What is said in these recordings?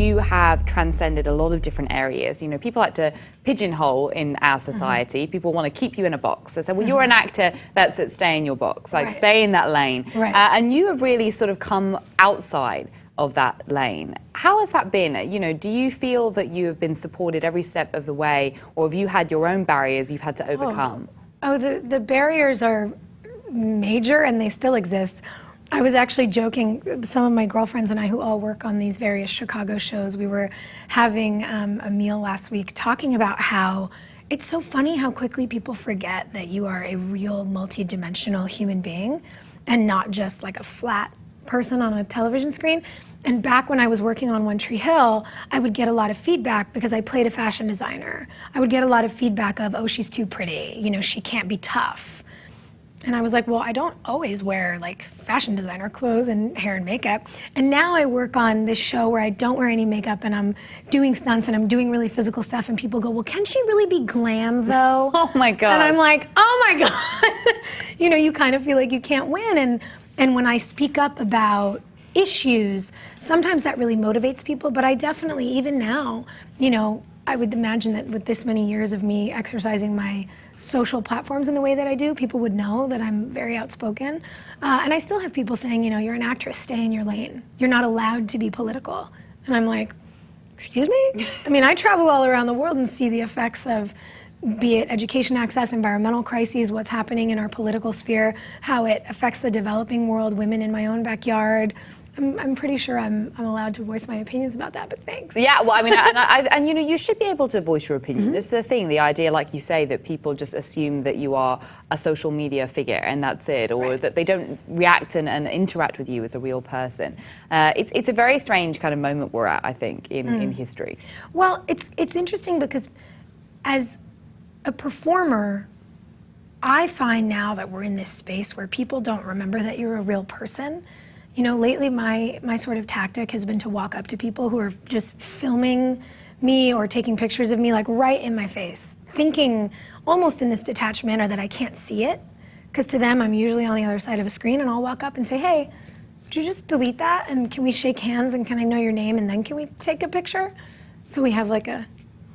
you have transcended a lot of different areas. You know, people like to pigeonhole in our society. People want to keep you in a box. They say, well, you're an actor, that's it, stay in your box, like stay in that lane. And you have really sort of come outside of that lane. How has that been? You know, do you feel that you have been supported every step of the way, or have you had your own barriers you've had to overcome? The barriers are major and they still exist. I was actually joking, some of my girlfriends and I who all work on these various Chicago shows, we were having a meal last week talking about how it's so funny how quickly people forget that you are a real multi-dimensional human being and not just like a flat person on a television screen. And back when I was working on One Tree Hill, I would get a lot of feedback because I played a fashion designer. I would get a lot of feedback of, oh, she's too pretty, you know, she can't be tough. And I was like, well, I don't always wear like fashion designer clothes and hair and makeup. And now I work on this show where I don't wear any makeup and I'm doing stunts and I'm doing really physical stuff and people go, well, can she really be glam though? Oh my God. And I'm like, oh my God. You know, you kind of feel like you can't win. And when I speak up about issues, sometimes that really motivates people, but I definitely, even now, you know, I would imagine that with this many years of me exercising my social platforms in the way that I do, people would know that I'm very outspoken. And I still have people saying, you know, you're an actress, stay in your lane. You're not allowed to be political. And I'm like, excuse me? I mean, I travel all around the world and see the effects of, be it education access, environmental crises, what's happening in our political sphere, how it affects the developing world, women in my own backyard. I'm pretty sure I'm allowed to voice my opinions about that, but thanks. Yeah, well, I mean, and you know, you should be able to voice your opinion. This is the thing, the idea, like you say, that people just assume that you are a social media figure and that's it, or that they don't react and interact with you as a real person. It's a very strange kind of moment we're at, I think, in history. Well, it's interesting because as a performer, I find now that we're in this space where people don't remember that you're a real person. You know, lately my sort of tactic has been to walk up to people who are just filming me or taking pictures of me like right in my face, thinking almost in this detached manner that I can't see it. Because to them, I'm usually on the other side of a screen and I'll walk up and say, hey, would you just delete that? And can we shake hands and can I know your name and then can we take a picture? So we have like a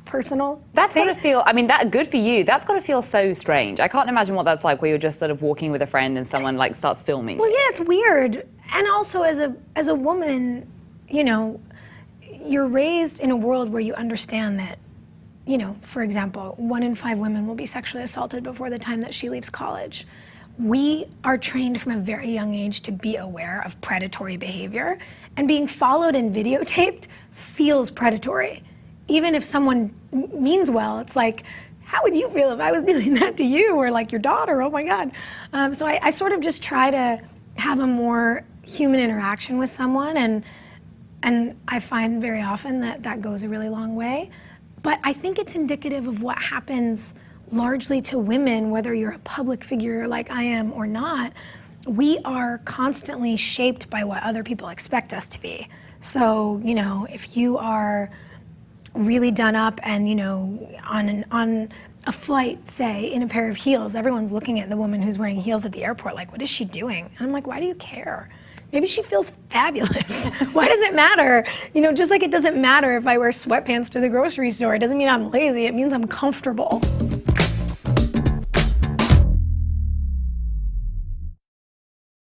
personal That's got to feel, I mean, that good for you. That's got to feel so strange. I can't imagine what that's like where you're just sort of walking with a friend and someone like starts filming. Well, yeah, it's weird. And also as a woman, you know, you're raised in a world where you understand that, you know, for example, 1 in 5 women will be sexually assaulted before the time that she leaves college. We are trained from a very young age to be aware of predatory behavior, and being followed and videotaped feels predatory. Even if someone means well, it's like, how would you feel if I was doing that to you or like your daughter? Oh my God. So I sort of just try to have a more human interaction with someone, and I find very often that goes a really long way. But I think it's indicative of what happens largely to women, whether you're a public figure like I am or not. We are constantly shaped by what other people expect us to be. So, you know, if you are really done up and, you know, on a flight, say, in a pair of heels, everyone's looking at the woman who's wearing heels at the airport like, what is she doing? And I'm like, why do you care? Maybe she feels fabulous. Why does it matter? You know, just like it doesn't matter if I wear sweatpants to the grocery store. It doesn't mean I'm lazy, it means I'm comfortable.